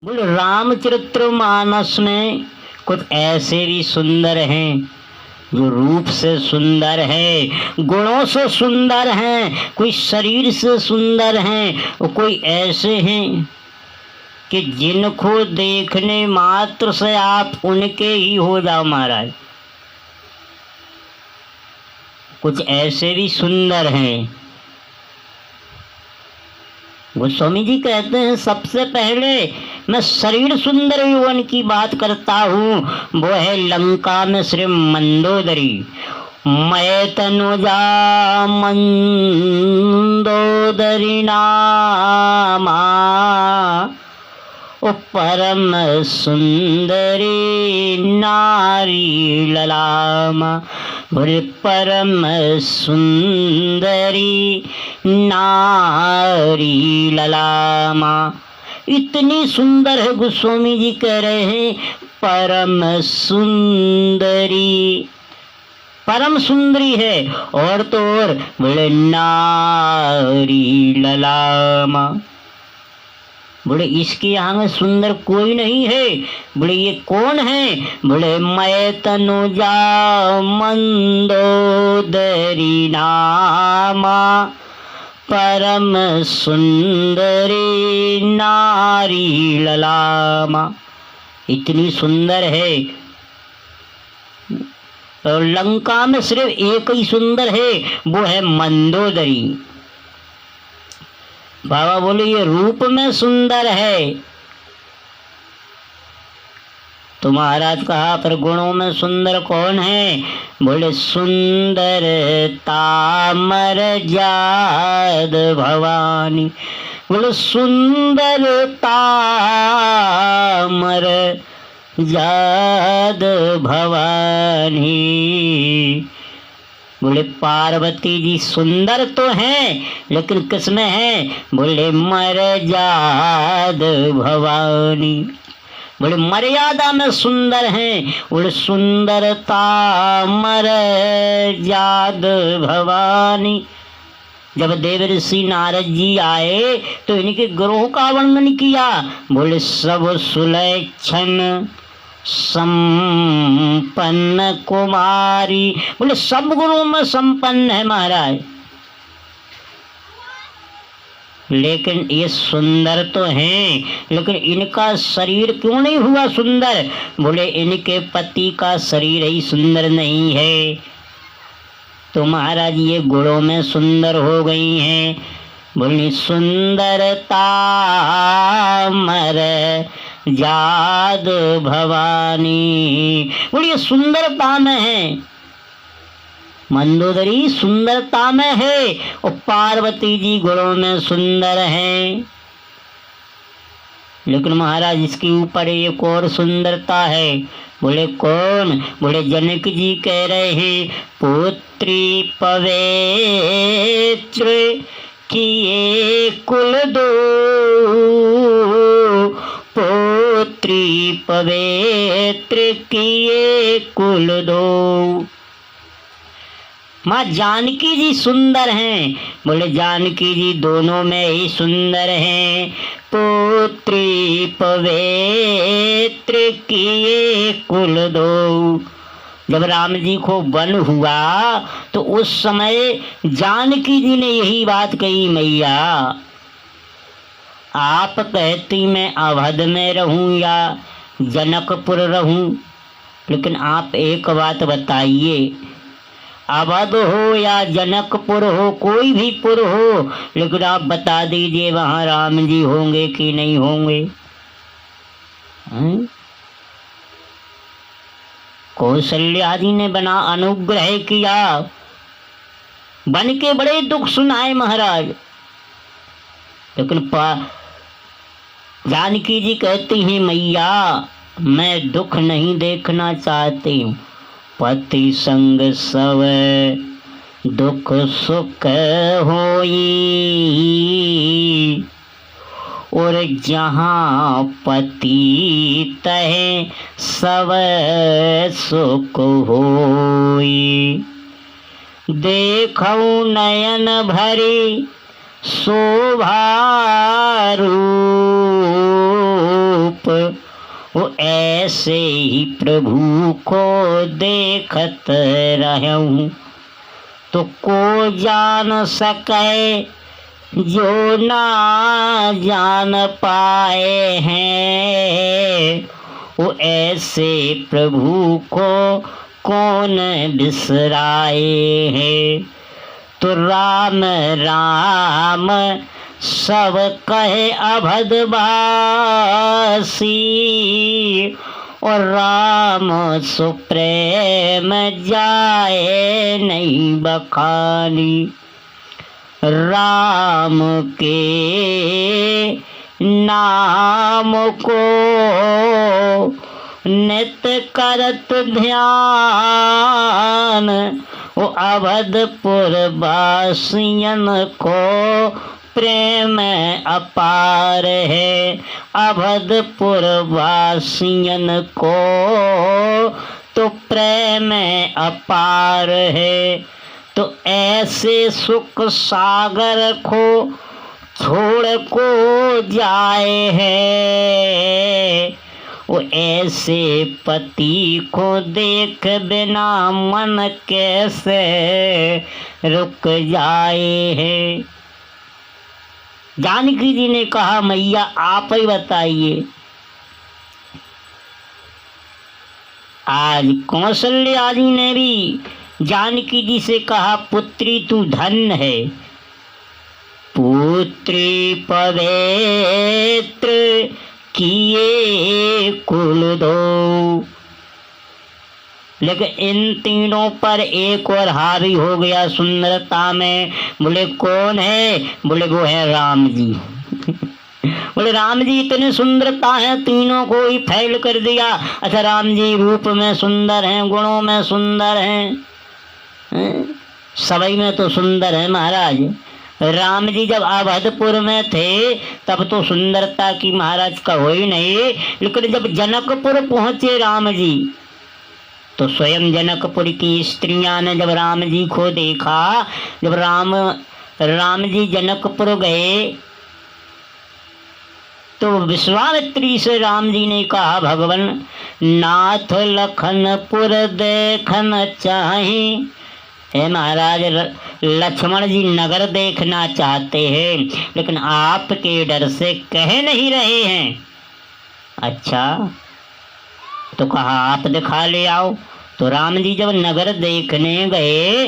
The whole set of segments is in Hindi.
बोले रामचरितमानस में कुछ ऐसे भी सुंदर हैं जो रूप से सुंदर है, गुणों से सुंदर हैं, कोई शरीर से सुंदर हैं और कोई ऐसे हैं कि जिनको देखने मात्र से आप उनके ही हो जाओ महाराज। कुछ ऐसे भी सुंदर हैं। गोस्वामी जी कहते हैं सबसे पहले मैं शरीर सुंदर यौवन की बात करता हूँ, वो है लंका में श्री मंदोदरी। मैं तनुजा मंदोदरी नामा ओ परम सुंदरी नारी ललामा। बोले परम सुंदरी नारी ललामा। इतनी सुंदर है, गोस्वामी जी कह रहे हैं परम सुंदरी, परम सुंदरी है। और तो और बोले नारी ललामा। बोले इसके यहाँ में सुंदर कोई नहीं है। बोले ये कौन है? बोले मैं तनुजा मंदोदरी नामा परम सुंदरी नारी ललामा। इतनी सुंदर है। और लंका में सिर्फ एक ही सुंदर है, वो है मंदोदरी। बाबा बोले ये रूप में सुंदर है तो महाराज कहा पर गुणों में सुंदर कौन है? बोले सुंदर तामर जाद भवानी। बोले सुंदर तामर जाद भवानी। बोले पार्वती जी सुंदर तो हैं लेकिन किसमें है? बोले मर्याद भवानी। बोले मर्यादा में सुंदर हैं। बोले सुंदरता मर्याद भवानी। जब देव ऋषि नारद जी आए तो इनके गुणों का वर्णन किया। बोले सब सुलक्षण संपन्न कुमारी। बोले सब गुणों में संपन्न है महाराज, लेकिन ये सुंदर तो हैं लेकिन इनका शरीर क्यों नहीं हुआ सुंदर? बोले इनके पति का शरीर ही सुंदर नहीं है। तो महाराज ये गुणों में सुंदर हो गई हैं। बोले सुंदरता मर जाद भवानी। बोलिए सुंदरता में है, मंदोदरी सुंदरता में है और पार्वती जी गुणों में सुंदर हैं। लेकिन महाराज इसके ऊपर एक और सुंदरता है। बोले कौन? बोले जनक जी कह रहे हैं पुत्री पवित्र किए कुल दो, पुत्री पवित्र किए कुल दो। माँ जानकी जी सुंदर हैं। बोले जानकी जी दोनों में ही सुंदर हैं। पुत्री पवित्र किए कुल दो। जब राम जी को वन हुआ तो उस समय जानकी जी ने यही बात कही, मैया आप कहती मैं अवध में रहूं या जनकपुर रहूं, लेकिन आप एक बात बताइए, अवध हो या जनकपुर हो, कोई भी पुर हो, लेकिन आप बता दीजिए वहां राम जी होंगे कि नहीं होंगे? कौशल्या जी ने बना अनुग्रह किया, बन के बड़े दुख सुनाए महाराज, लेकिन जानकी जी कहती हैं मैया मैं दुख नहीं देखना चाहती हूँ, पति संग सब दुख सुख होई, और जहाँ पति तहे सब सुख होई। देखो नयन भरी शोभा रूप, रूप, वो ऐसे ही प्रभु को देखत रहूं। तो को जान सके जो ना जान पाए हैं, वो ऐसे प्रभु को कौन बिसराए हैं। तो राम राम सब कहे अभदवासी, और राम सुप्रेम जाए नहीं बखानी। राम के नाम को नित करत ध्यान, वो अवधपुर वासियन को प्रेम अपार है। अवधपुर वासियन को तो प्रेम अपार है। तो ऐसे सुख सागर को छोड़ को जाए है, वो ऐसे पति को देख बिना मन कैसे रुक जाए है। जानकी जी ने कहा मैया आप ही बताइए। आज कौशल्या जी ने भी जानकी जी से कहा पुत्री तू धन्य है, पुत्री पवित्र किए कुल दो। लेकिन इन तीनों पर एक और हावी हो गया सुंदरता में। बोले कौन है? बोले वो है राम जी। बोले राम जी इतने सुंदरता है, तीनों को ही फैल कर दिया। अच्छा राम जी रूप में सुंदर हैं, गुणों में सुंदर हैं, सभी में तो सुंदर है महाराज। राम जी जब अवधपुर में थे तब तो सुंदरता की महाराज का हो ही नहीं, लेकिन जब जनकपुर पहुंचे राम जी तो स्वयं जनकपुर की स्त्रियां ने जब राम जी को देखा, जब राम जी जनकपुर गए तो विश्वामित्री से राम जी ने कहा भगवान नाथ लखनपुर देखन चाहे। हे महाराज लक्ष्मण जी नगर देखना चाहते हैं, लेकिन आपके डर से कह नहीं रहे हैं। अच्छा तो कहा आप दिखा ले आओ। तो राम जी जब नगर देखने गए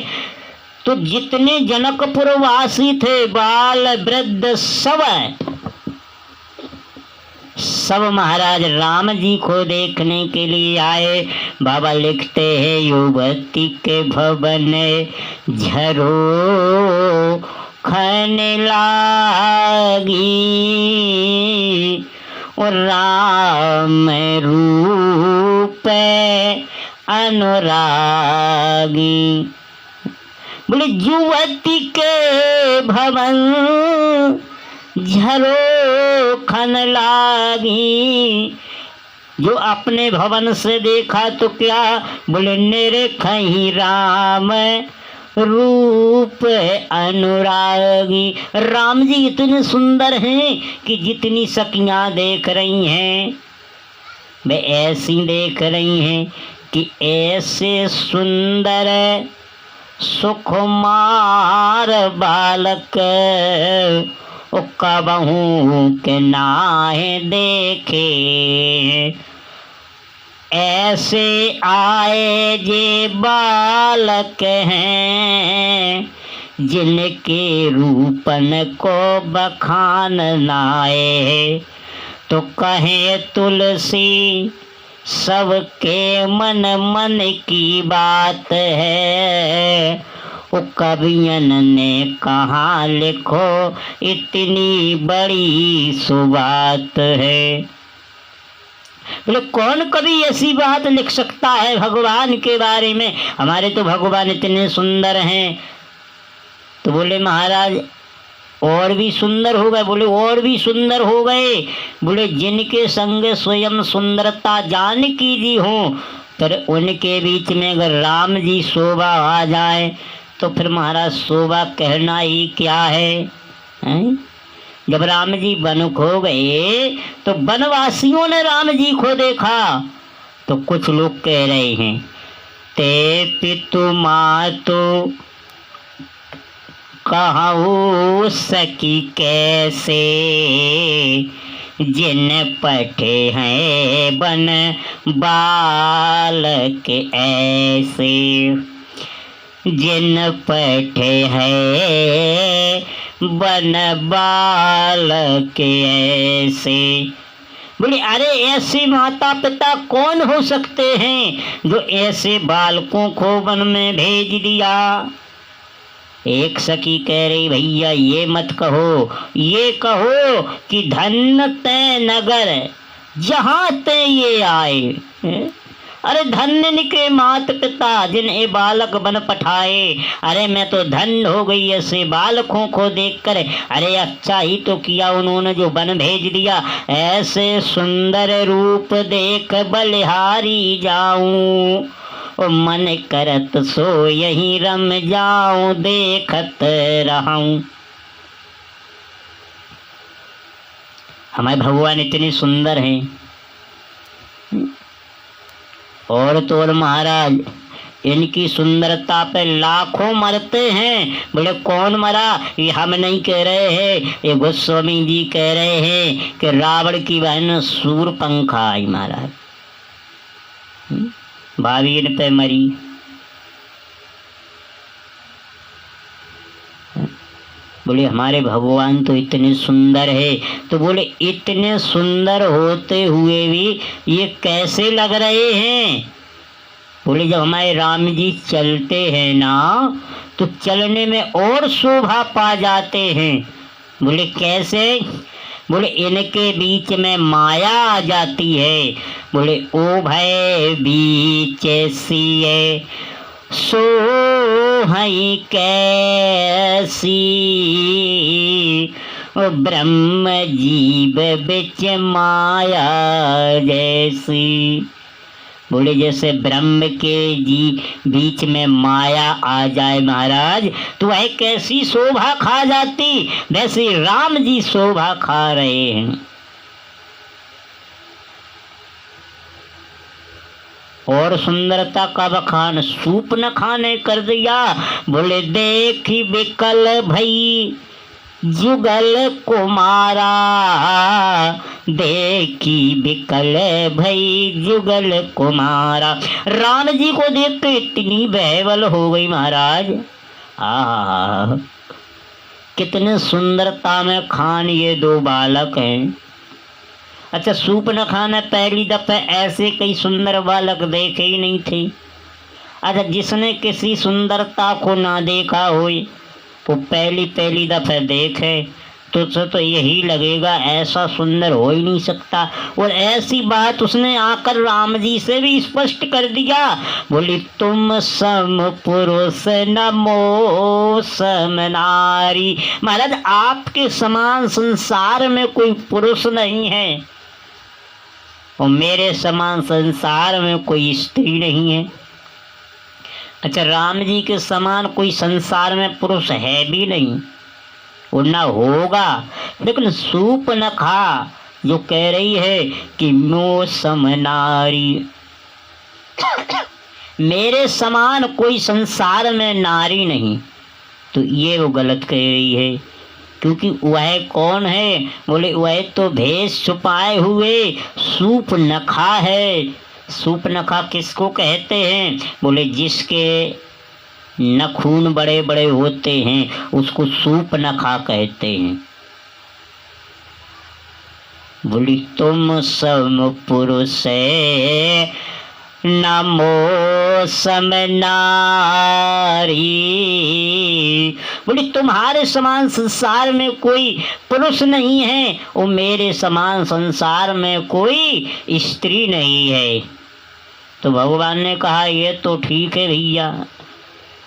तो जितने जनकपुर वासी थे बाल वृद्ध सब महाराज राम जी को देखने के लिए आए। बाबा लिखते हैं युवती के भवन झरो खन लागी, और राम रूप अनुरागी। बोले युवती के भवन झरो खन लागी, जो अपने भवन से देखा तो क्या? बोले निरखहि राम रूप अनुरागी। राम जी इतने सुंदर हैं कि जितनी सखियां देख रही हैं वे ऐसी देख रही हैं कि ऐसे सुंदर सुकुमार बालक कबहू के नाहे देखे। ऐसे आए जे बालक हैं जिनके रूपन को बखान नाए। तो कहे तुलसी सबके मन मन की बात है, वो कवियन ने कहा लिखो इतनी बड़ी सुबात है। बोले कौन कवि ऐसी बात लिख सकता है भगवान के बारे में? हमारे तो भगवान इतने सुंदर हैं। तो बोले महाराज और भी सुंदर हो गए। बोले और भी सुंदर हो गए। बोले जिनके संग स्वयं सुंदरता जानकी जी हो, पर उनके बीच में अगर राम जी शोभा आ जाए तो फिर महाराज शोभा कहना ही क्या है, हैं? जब राम जी वन खो गए तो वनवासियों ने राम जी को देखा तो कुछ लोग कह रहे हैं, ते पितु मातु कहूँ सकी कैसे, जिन पठे हैं बन बालक ऐसे, जिन पठे हैं बन बालक ऐसे। बोले अरे ऐसे माता पिता कौन हो सकते हैं जो ऐसे बालकों को वन में भेज दिया। एक सखी कह रही भैया ये मत कहो, ये कहो कि धन्य तै नगर जहाँ ते ये आए। अरे धन्य निके मात पिता जिन ए बालक बन पठाए। अरे मैं तो धन्य हो गई ऐसे बालकों को देखकर। अरे अच्छा ही तो किया उन्होंने जो बन भेज दिया। ऐसे सुंदर रूप देख बलिहारी जाऊं, मन करत सो यही रम जाऊं देखत रहूं। हमारे भगवान इतने सुंदर हैं और तो और महाराज इनकी सुंदरता पे लाखों मरते हैं। बोले कौन मरा, ये हम नहीं कह रहे हैं, ये गोस्वामी जी कह रहे हैं कि रावण की बहन सूरपंखा आई महाराज, भाभी इन पे मरी। बोले हमारे भगवान तो इतने सुंदर है। तो बोले इतने सुंदर होते हुए भी ये कैसे लग रहे हैं। बोले जब हमारे राम जी चलते हैं ना तो चलने में और शोभा पा जाते हैं। बोले कैसे। बोले इनके बीच में माया आ जाती है। बोले ओ भय बीच सिए सो हई कैसी, ब्रह्म जीव बिच माया जैसी। बोले जैसे ब्रह्म के बीच में माया आ जाए महाराज तो वह कैसी शोभा खा जाती, वैसे राम जी शोभा खा रहे हैं। और सुंदरता का बखान सूप न खाने कर दिया। बोले देखी बिकल भई जुगल कुमारा, देखी बिकल भई जुगल कुमारा। राम जी को देख के इतनी बहवल हो गई महाराज। आहा कितने सुंदरता में खान ये दो बालक हैं। अच्छा सूप न खाना पहली दफे ऐसे कई सुंदर बालक देखे ही नहीं थे। अच्छा जिसने किसी सुंदरता को ना देखा होए वो पहली दफे देखे तो यही लगेगा ऐसा सुंदर हो ही नहीं सकता। और ऐसी बात उसने आकर राम जी से भी स्पष्ट कर दिया। बोली तुम सम पुरुष नमो सम नारी। महाराज आपके समान संसार में कोई पुरुष नहीं है और मेरे समान संसार में कोई स्त्री नहीं है। अच्छा राम जी के समान कोई संसार में पुरुष है भी नहीं और ना होगा। लेकिन सूप न खा जो कह रही है कि मो सम नारी, मेरे समान कोई संसार में नारी नहीं, तो ये वो गलत कह रही है। क्योंकि वह कौन है। बोले वह तो भेष छुपाए हुए सूप नखा है। सूप नखा किसको कहते हैं। बोले जिसके नखून बड़े बड़े होते हैं उसको सूप नखा कहते हैं। बोली तुम सम पुरुष नमो सम नारी। बोली तुम्हारे समान संसार में कोई पुरुष नहीं है और मेरे समान संसार में कोई स्त्री नहीं है। तो भगवान ने कहा ये तो ठीक है भैया,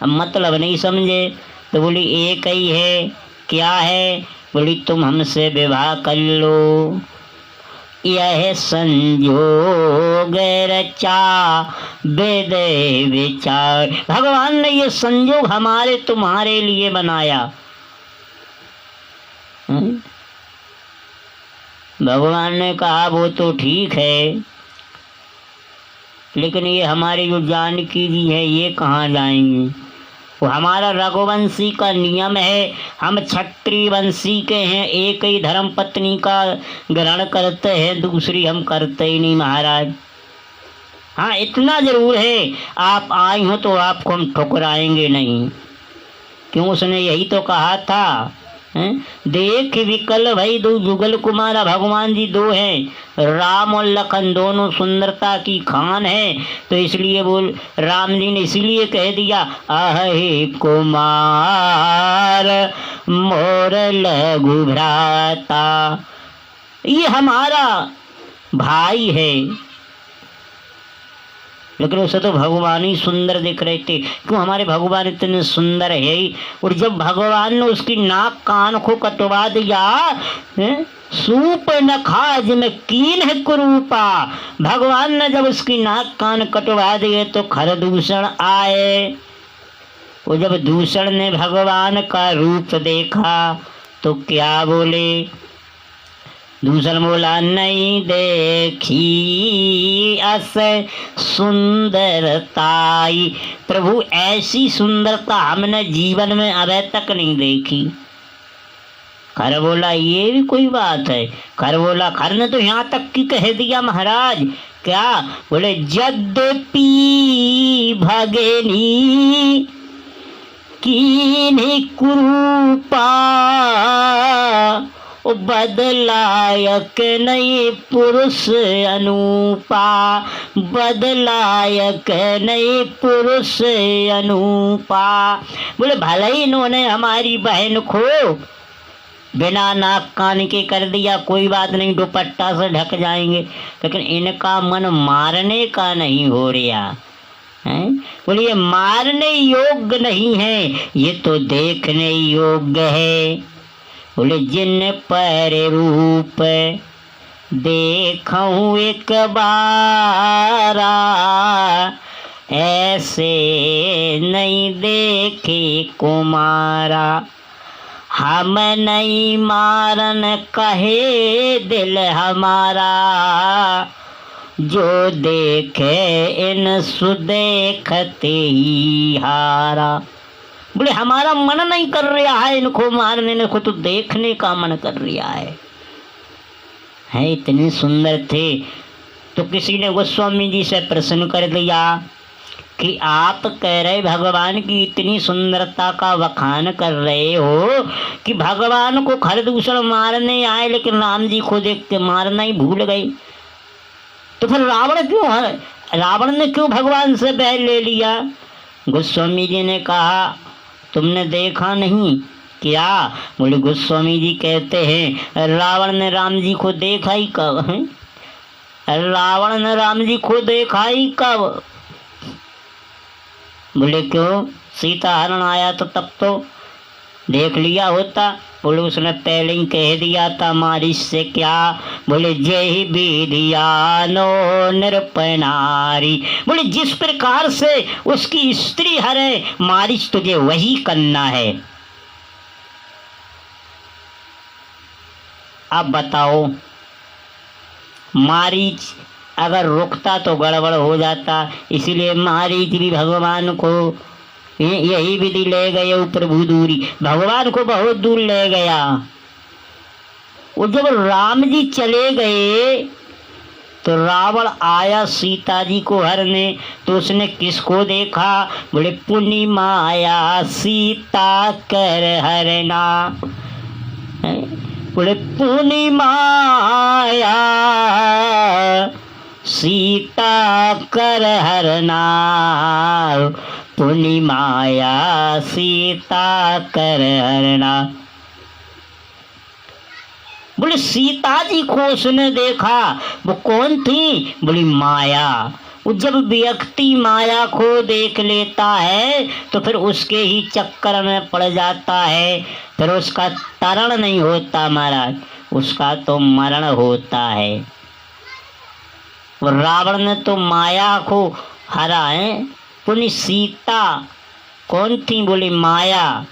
अब मतलब नहीं समझे। तो बोली एक ही है। क्या है। बोली तुम हमसे विवाह कर लो, यह संजोग रचा वेद विचार। भगवान ने ये संजोग हमारे तुम्हारे लिए बनाया। भगवान ने कहा वो तो ठीक है, लेकिन ये हमारे जो जानकी जी है ये कहाँ जाएंगी? वो हमारा रघुवंशी का नियम है, हम क्षत्रिय वंशी के हैं, एक ही धर्म पत्नी का ग्रहण करते हैं, दूसरी हम करते ही नहीं महाराज। हाँ इतना जरूर है, आप आई हो तो आपको हम ठुकराएंगे नहीं। क्यों? उसने यही तो कहा था, हैं? देख विकल भई दो जुगल कुमारा, भगवान जी दो हैं, राम और लखन दोनों सुंदरता की खान है। तो इसलिए बोल राम जी ने इसलिए कह दिया, आहे कुमार मोर लघु भ्राता, ये हमारा भाई है। लेकिन उसे तो भगवान ही सुंदर दिख रहे थे। क्यों? हमारे भगवान इतने सुंदर है ही। और जब भगवान ने उसकी नाक कान को कटवा दिया, सूप न खाज में कीन है कुरूपा, भगवान ने जब उसकी नाक कान कटवा दिए तो खरदूषण आए। वो जब दूषण ने भगवान का रूप देखा तो क्या बोले? दूसरा बोला, नहीं देखी अस सुंदरताई, प्रभु ऐसी सुंदरता हमने जीवन में अभी तक नहीं देखी। खर बोला, ये भी कोई बात है? खर बोला, खर ने तो यहाँ तक की कह दिया महाराज। क्या? बोले, यद्यपि भगेनी कीन्ही कुरूपा, बदलायक नहीं पुरुष अनूपा, बदलायक नहीं पुरुष अनूपा। बोले, भले ही इन्होंने हमारी बहन को बिना नाक कान के कर दिया, कोई बात नहीं, दुपट्टा से ढक जाएंगे, लेकिन इनका मन मारने का नहीं हो रहा है। बोले, ये मारने योग्य नहीं है, ये तो देखने योग्य है। बोले, जिन पर रूप देखूं एक बारा, ऐसे नहीं देखे कुमारा, हम नहीं मारन कहे दिल हमारा, जो देखे इन सुदेखते ही हारा। बोले, हमारा मन नहीं कर रहा है इनको मारने को, तो देखने का मन कर रहा है। इतने सुंदर थे। तो किसी ने गोस्वामी जी से प्रश्न कर दिया कि आप कह रहे भगवान की इतनी सुंदरता का बखान कर रहे हो कि भगवान को खरदूषण मारने आए, लेकिन राम जी को देख के मारना ही भूल गए, तो फिर रावण ने क्यों भगवान से बैर ले लिया? गोस्वामी जी ने कहा, तुमने देखा नहीं क्या? बोले, गोस्वामी जी कहते हैं, रावण ने राम जी को देखा ही कब है? रावण ने राम जी को देखा ही कब? बोले, क्यों? सीता हरण आया तो तब तो देख लिया होता। बोले, उसने पहले ही कह दिया था मारिच से क्या? बोले, जय विधियानो नृपनारी, बोले जिस प्रकार से उसकी स्त्री हरे मारिच, तुझे वही करना है। अब बताओ, मारिच अगर रुकता तो गड़बड़ हो जाता, इसीलिए मारिच भी भगवान को यही विधि ले गए प्रभु दूरी, भगवान को बहुत दूर ले गया। वो जब राम जी चले गए तो रावण आया सीता जी को हरने, तो उसने किसको देखा? बोले, पुनि माया सीता कर हरना। बोले, पुनि माया सीता कर हरना, पुनि माया सीता कर हरना। बोले, सीता जी को उसने देखा, वो कौन थी? बोली, माया। वो जब व्यक्ति माया को देख लेता है तो फिर उसके ही चक्कर में पड़ जाता है, फिर उसका तरण नहीं होता महाराज, उसका तो मरण होता है। वो रावण ने तो माया को हरा है। पुनि सीता कौन थी? बोली, माया।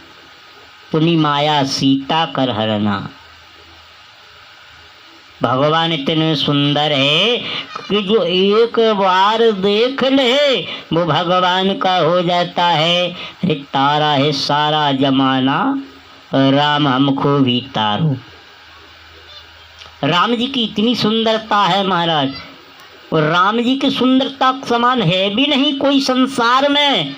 पुनि माया सीता कर हरना। भगवान इतने सुंदर है कि जो एक बार देख ले वो भगवान का हो जाता है। अरे तारा है सारा जमाना, राम हमको भी तारो। राम जी की इतनी सुंदरता है महाराज, और राम जी की सुंदरता समान है भी नहीं कोई संसार में।